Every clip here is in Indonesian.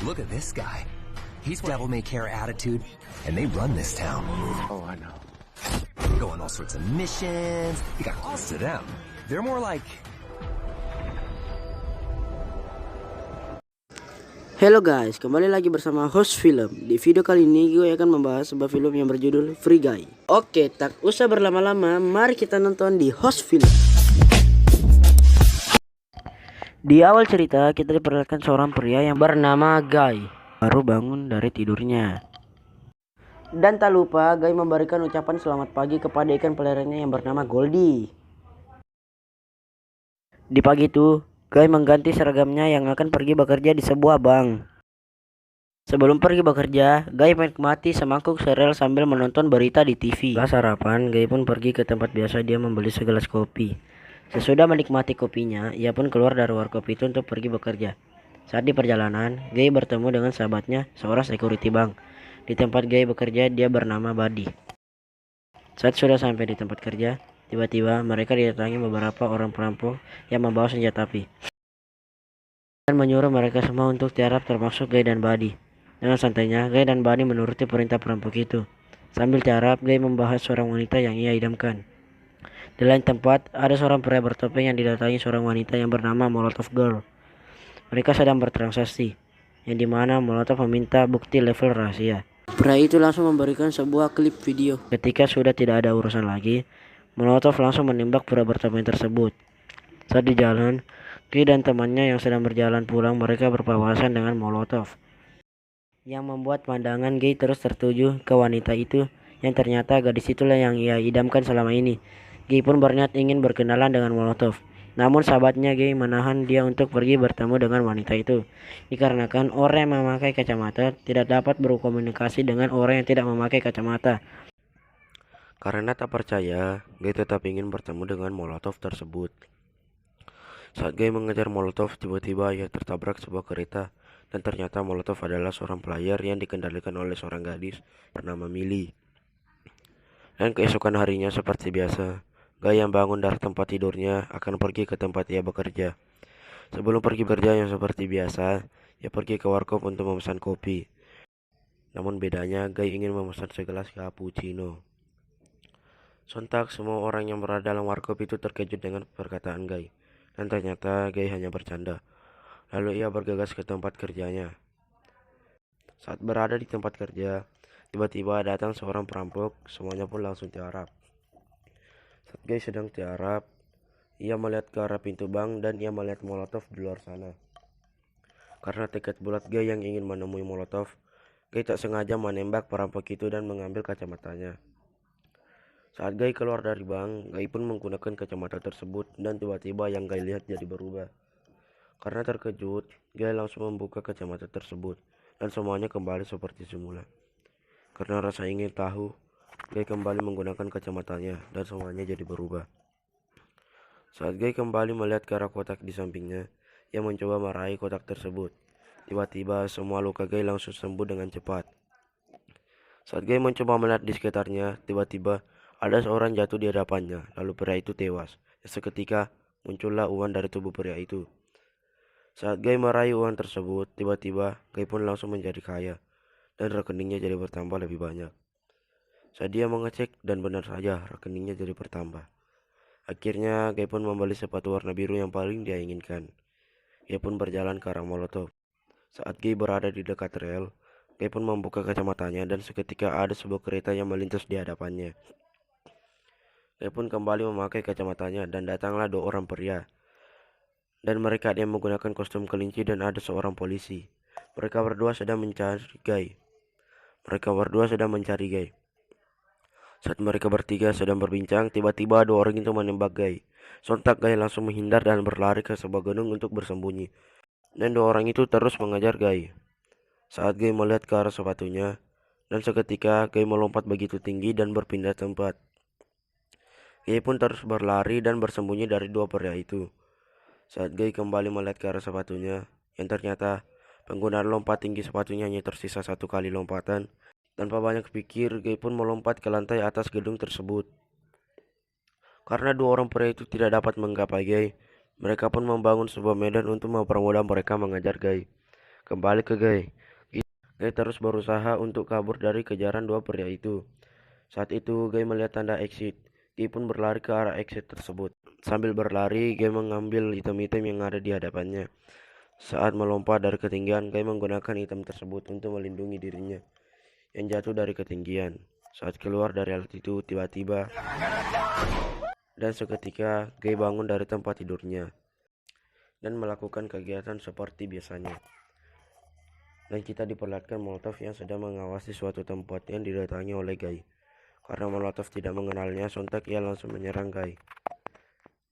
Look at this guy. He's devil may care attitude, and they run this town. Oh, I know. Go on all sorts of missions. You got calls to them. They're more like... Halo guys, kembali lagi bersama host film. Di video kali ini gue akan membahas sebuah film yang berjudul Free Guy. Oke, tak usah berlama-lama, mari kita nonton di host film. Di awal cerita kita diperlihatkan seorang pria yang bernama Guy baru bangun dari tidurnya. Dan tak lupa Guy memberikan ucapan selamat pagi kepada ikan peliharaannya yang bernama Goldie. Di pagi itu Guy mengganti seragamnya yang akan pergi bekerja di sebuah bank. Sebelum pergi bekerja, Guy menikmati semangkuk sereal sambil menonton berita di TV. Setelah sarapan, Guy pun pergi ke tempat biasa dia membeli segelas kopi. Sesudah menikmati kopinya, ia pun keluar dari warkop itu untuk pergi bekerja. Saat di perjalanan, Guy bertemu dengan sahabatnya, seorang security bank. Di tempat Guy bekerja, dia bernama Buddy. Saat sudah sampai di tempat kerja, tiba-tiba mereka didatangi beberapa orang perampok yang membawa senjata api dan menyuruh mereka semua untuk tiarap termasuk Guy dan Buddy. Dengan santainya, Guy dan Buddy menuruti perintah perampok itu. Sambil tiarap, Guy membahas seorang wanita yang ia idamkan. Di lain tempat, ada seorang pria bertopeng yang didatangi seorang wanita yang bernama Molotov Girl. Mereka sedang bertransaksi, yang dimana Molotov meminta bukti level rahasia. Pria itu langsung memberikan sebuah klip video. Ketika sudah tidak ada urusan lagi, Molotov langsung menembak pria bertopeng tersebut. Saat di jalan, Guy dan temannya yang sedang berjalan pulang, mereka berpapasan dengan Molotov, yang membuat pandangan Guy terus tertuju ke wanita itu, yang ternyata gadis itulah yang ia idamkan selama ini. Guy pun berniat ingin berkenalan dengan Molotov. Namun sahabatnya Guy menahan dia untuk pergi bertemu dengan wanita itu, dikarenakan orang yang memakai kacamata tidak dapat berkomunikasi dengan orang yang tidak memakai kacamata. Karena tak percaya, Guy tetap ingin bertemu dengan Molotov tersebut. Saat Guy mengejar Molotov, tiba-tiba ia tertabrak sebuah kereta, dan ternyata Molotov adalah seorang pelayar yang dikendalikan oleh seorang gadis bernama Millie. Dan keesokan harinya seperti biasa, Guy yang bangun dari tempat tidurnya akan pergi ke tempat ia bekerja. Sebelum pergi bekerja yang seperti biasa, ia pergi ke warkop untuk memesan kopi. Namun bedanya, Guy ingin memesan segelas cappuccino. Sontak semua orang yang berada dalam warkop itu terkejut dengan perkataan Guy. Dan ternyata Guy hanya bercanda. Lalu ia bergegas ke tempat kerjanya. Saat berada di tempat kerja, tiba-tiba datang seorang perampok, semuanya pun langsung tiarap. Saat Guy sedang tiarap, ia melihat ke arah pintu bank dan ia melihat Molotov di luar sana. Karena tekad bulat Guy yang ingin menemui Molotov, Guy tak sengaja menembak perampok itu dan mengambil kacamatanya. Saat Guy keluar dari bank, Guy pun menggunakan kacamata tersebut dan tiba-tiba yang Guy lihat jadi berubah. Karena terkejut, Guy langsung membuka kacamata tersebut dan semuanya kembali seperti semula. Karena rasa ingin tahu, Guy kembali menggunakan kacamatanya dan semuanya jadi berubah. Saat Guy kembali melihat ke arah kotak di sampingnya, ia mencoba meraih kotak tersebut. Tiba-tiba semua luka Guy langsung sembuh dengan cepat. Saat Guy mencoba melihat di sekitarnya, tiba-tiba ada seorang jatuh di hadapannya, lalu pria itu tewas. Seketika muncullah uang dari tubuh pria itu. Saat Guy meraih uang tersebut, tiba-tiba Guy pun langsung menjadi kaya, dan rekeningnya jadi bertambah lebih banyak. Saat dia mengecek dan benar saja rekeningnya jadi bertambah. Akhirnya Guy pun membeli sepatu warna biru yang paling dia inginkan. Ia pun berjalan ke arah Molotov. Saat Guy berada di dekat rel, Guy pun membuka kacamatanya dan seketika ada sebuah kereta yang melintas di hadapannya. Guy pun kembali memakai kacamatanya dan datanglah dua orang pria. Dan mereka yang menggunakan kostum kelinci dan ada seorang polisi. Mereka berdua sedang mencari Guy. Saat mereka bertiga sedang berbincang, tiba-tiba dua orang itu menembak Guy. Sontak Guy langsung menghindar dan berlari ke sebuah gedung untuk bersembunyi. Dan dua orang itu terus mengejar Guy. Saat Guy melihat ke arah sepatunya, dan seketika Guy melompat begitu tinggi dan berpindah tempat. Guy pun terus berlari dan bersembunyi dari dua pria itu. Saat Guy kembali melihat ke arah sepatunya, yang ternyata penggunaan lompat tinggi sepatunya hanya tersisa satu kali lompatan. Tanpa banyak pikir, Guy pun melompat ke lantai atas gedung tersebut. Karena dua orang pria itu tidak dapat menggapai Guy, mereka pun membangun sebuah medan untuk mempermudah mereka mengejar Guy. kembali ke Guy. Guy terus berusaha untuk kabur dari kejaran dua pria itu. Saat itu Guy melihat tanda exit. Guy pun berlari ke arah exit tersebut. Sambil berlari, Guy mengambil item-item yang ada di hadapannya. Saat melompat dari ketinggian, Guy menggunakan item tersebut untuk melindungi dirinya yang jatuh dari ketinggian. Saat keluar dari alat itu, tiba-tiba dan seketika Guy bangun dari tempat tidurnya dan melakukan kegiatan seperti biasanya. Dan kita diperlihatkan Molotov yang sedang mengawasi suatu tempat yang didatangi oleh Guy. Karena Molotov tidak mengenalnya, sontak ia langsung menyerang Guy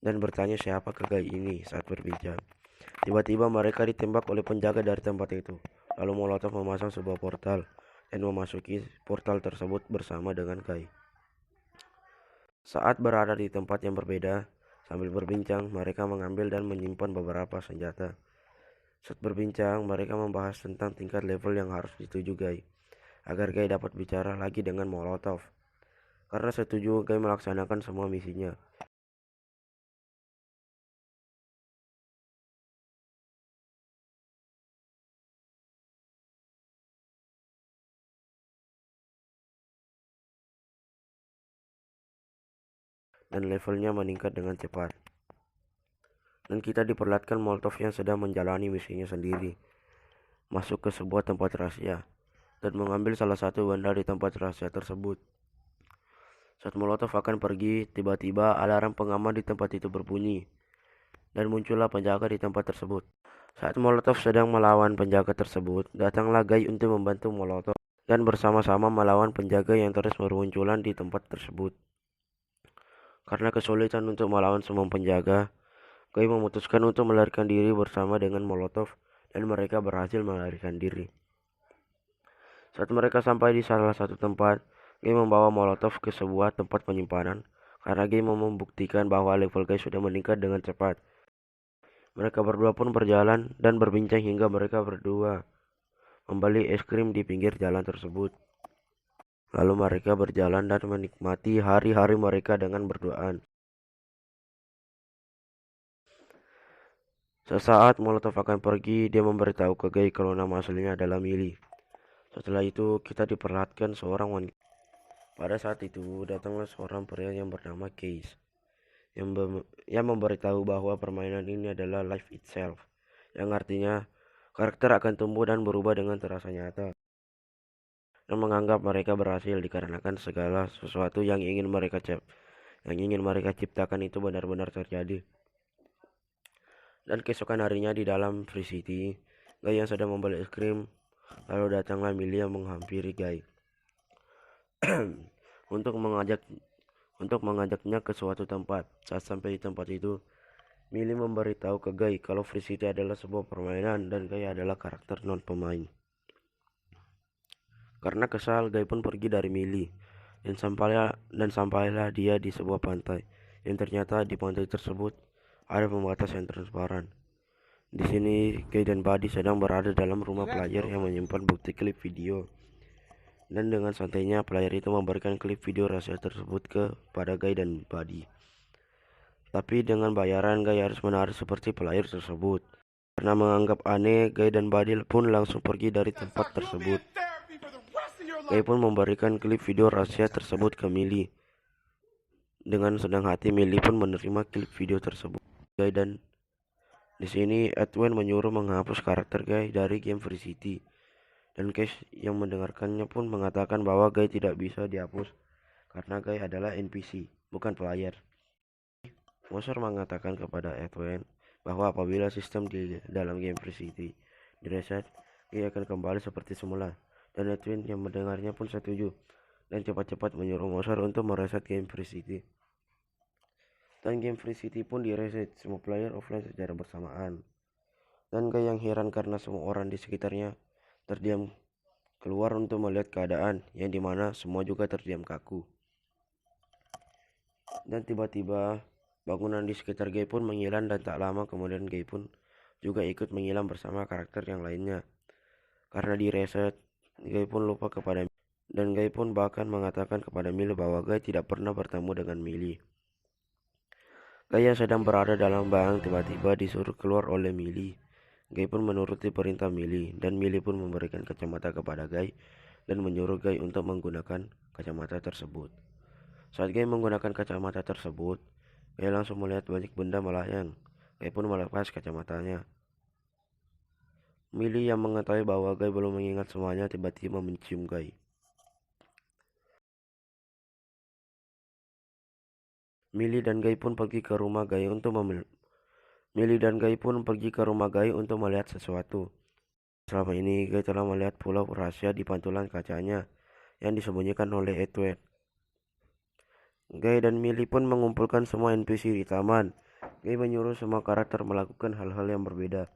dan bertanya siapa ke Guy ini. Saat berbincang, tiba-tiba mereka ditembak oleh penjaga dari tempat itu. Lalu Molotov memasang sebuah portal dan memasuki portal tersebut bersama dengan Guy. Saat berada di tempat yang berbeda, sambil berbincang, mereka mengambil dan menyimpan beberapa senjata. Saat berbincang, mereka membahas tentang tingkat level yang harus dituju Guy, agar Guy dapat bicara lagi dengan Molotov. Karena setuju, Guy melaksanakan semua misinya. Dan levelnya meningkat dengan cepat. Dan kita diperlihatkan Molotov yang sedang menjalani misinya sendiri, masuk ke sebuah tempat rahasia dan mengambil salah satu benda di tempat rahasia tersebut. Saat Molotov akan pergi, tiba-tiba alarm pengaman di tempat itu berbunyi dan muncullah penjaga di tempat tersebut. Saat Molotov sedang melawan penjaga tersebut, datanglah Guy untuk membantu Molotov dan bersama-sama melawan penjaga yang terus bermunculan di tempat tersebut. Karena kesulitan untuk melawan semua penjaga, Guy memutuskan untuk melarikan diri bersama dengan Molotov dan mereka berhasil melarikan diri. Saat mereka sampai di salah satu tempat, Guy membawa Molotov ke sebuah tempat penyimpanan karena Guy mau membuktikan bahwa level Guy sudah meningkat dengan cepat. Mereka berdua pun berjalan dan berbincang hingga mereka berdua membeli es krim di pinggir jalan tersebut. Lalu mereka berjalan dan menikmati hari-hari mereka dengan berduaan. Sesaat Molotov akan pergi, dia memberitahu ke Guy kalau nama aslinya adalah Millie. Setelah itu, kita diperlihatkan seorang wanita. Pada saat itu, datanglah seorang pria yang bernama Case, yang memberitahu bahwa permainan ini adalah life itself, yang artinya karakter akan tumbuh dan berubah dengan terasa nyata. Dan menganggap mereka berhasil dikarenakan segala sesuatu yang ingin mereka ciptakan itu benar-benar terjadi. Dan keesokan harinya di dalam Free City, Guy yang sedang membeli es krim, lalu datanglah Millie yang menghampiri Guy untuk mengajaknya ke suatu tempat. Saat sampai di tempat itu, Millie memberitahu ke Guy kalau Free City adalah sebuah permainan dan Guy adalah karakter non pemain. Karena kesal, Guy pun pergi dari Millie dan sampailah dia di sebuah pantai. Yang ternyata di pantai tersebut ada pembatas yang transparan. Di sini Guy dan Buddy sedang berada dalam rumah player yang menyimpan bukti klip video. Dan dengan santainya player itu memberikan klip video rahasia tersebut kepada Guy dan Buddy. Tapi dengan bayaran Guy harus menarik seperti player tersebut. Karena menganggap aneh, Guy dan Buddy pun langsung pergi dari tempat tersebut. Guy pun memberikan klip video rahasia tersebut ke Millie. Dengan senang hati Millie pun menerima klip video tersebut. Guy dan di sini Edwin menyuruh menghapus karakter Guy dari game Free City. Dan Case yang mendengarkannya pun mengatakan bahwa Guy tidak bisa dihapus karena Guy adalah NPC, bukan player. Moser mengatakan kepada Edwin bahwa apabila sistem di dalam game Free City direset, Guy akan kembali seperti semula. Dan Edwin yang mendengarnya pun setuju dan cepat-cepat menyuruh Moser untuk mereset game Free City. Dan game Free City pun direset, semua player offline secara bersamaan. Dan Guy yang heran karena semua orang di sekitarnya terdiam keluar untuk melihat keadaan yang dimana semua juga terdiam kaku. Dan tiba-tiba bangunan di sekitar Guy pun menghilang dan tak lama kemudian Guy pun juga ikut menghilang bersama karakter yang lainnya. Karena direset, Guy pun lupa kepada dan Guy pun bahkan mengatakan kepada Millie bahwa Guy tidak pernah bertemu dengan Millie. Guy yang sedang berada dalam bank tiba-tiba disuruh keluar oleh Millie Guy pun menuruti perintah Millie, dan Millie pun memberikan kacamata kepada Guy dan menyuruh Guy untuk menggunakan kacamata tersebut. Saat Guy menggunakan kacamata tersebut, Guy langsung melihat banyak benda melayang. Guy pun melepas kacamatanya. Millie yang mengetahui bahwa Guy belum mengingat semuanya tiba-tiba mencium Guy. Millie dan Guy pun pergi ke rumah Guy untuk melihat sesuatu. Selama ini Guy telah melihat pulau rahasia di pantulan kacanya yang disembunyikan oleh Edward. Guy dan Millie pun mengumpulkan semua NPC di taman. Guy menyuruh semua karakter melakukan hal-hal yang berbeda.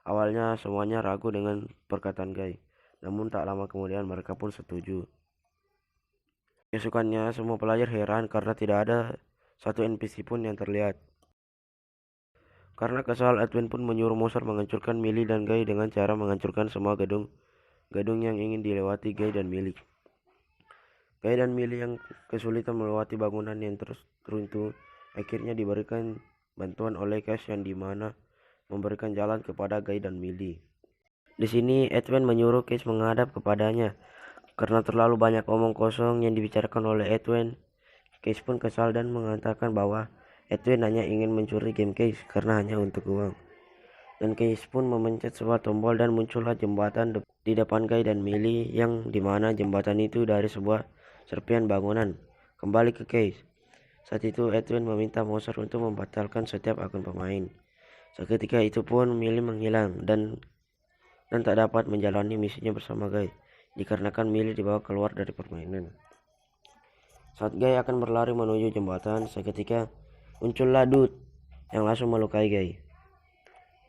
Awalnya semuanya ragu dengan perkataan Guy, namun tak lama kemudian mereka pun setuju. Keesokannya semua pelajar heran karena tidak ada satu NPC pun yang terlihat. Karena kesal, Edwin pun menyuruh monster menghancurkan Millie dan Guy dengan cara menghancurkan semua gedung yang ingin dilewati Guy dan Millie. Guy dan Millie yang kesulitan melewati bangunan yang terus runtuh akhirnya diberikan bantuan oleh Cash yang dimana memberikan jalan kepada Guy dan Millie. Di sini Edwin menyuruh Cash menghadap kepadanya karena terlalu banyak omong kosong yang dibicarakan oleh Edwin. Cash pun kesal dan mengatakan bahwa Edwin hanya ingin mencuri game Cash karena hanya untuk uang. Dan Cash pun memencet sebuah tombol dan muncullah jembatan di depan Guy dan Millie yang dimana jembatan itu dari sebuah serpian bangunan. Kembali ke Cash. Saat itu Edwin meminta monster untuk membatalkan setiap akun pemain. Seketika itu pun Millie menghilang dan tak dapat menjalani misinya bersama Guy dikarenakan Millie dibawa keluar dari permainan. Saat Guy akan berlari menuju jembatan, seketika muncullah Dude yang langsung melukai Guy.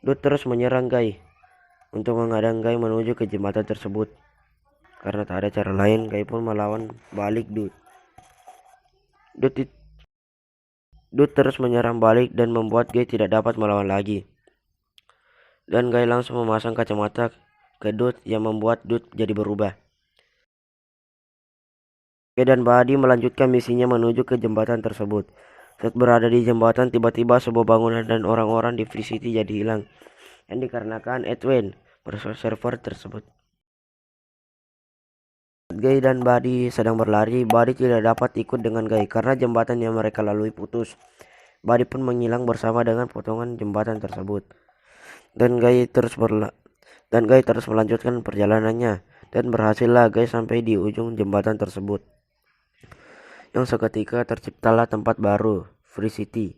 Dude terus menyerang Guy untuk menghadang Guy menuju ke jembatan tersebut. Karena tak ada cara lain, Guy pun melawan balik Dude. Dude terus menyerang balik dan membuat Guy tidak dapat melawan lagi. Dan Guy langsung memasang kacamata ke Dude yang membuat Dude jadi berubah. Guy dan Buddy melanjutkan misinya menuju ke jembatan tersebut. Saat berada di jembatan, tiba-tiba sebuah bangunan dan orang-orang di Free City jadi hilang, yang dikarenakan Edwin merusak server tersebut. Guy dan Buddy sedang berlari. Buddy tidak dapat ikut dengan Guy karena jembatan yang mereka lalui putus. Buddy pun menghilang bersama dengan potongan jembatan tersebut. Dan Guy terus melanjutkan perjalanannya dan berhasillah Guy sampai di ujung jembatan tersebut. Yang seketika terciptalah tempat baru, Free City,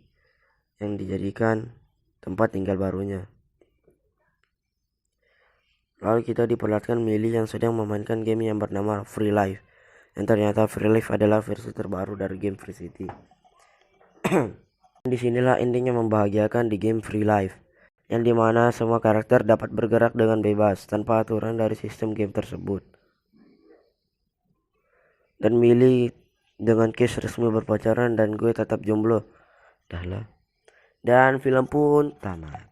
yang dijadikan tempat tinggal barunya. Lalu kita diperlihatkan Millie yang sedang memainkan game yang bernama Free Life, yang ternyata Free Life adalah versi terbaru dari game Free City. Disinilah ending yang membahagiakan di game Free Life, yang dimana semua karakter dapat bergerak dengan bebas tanpa aturan dari sistem game tersebut. Dan Millie dengan Cash resmi berpacaran dan gue tetap jomblo. Dan film pun tamat.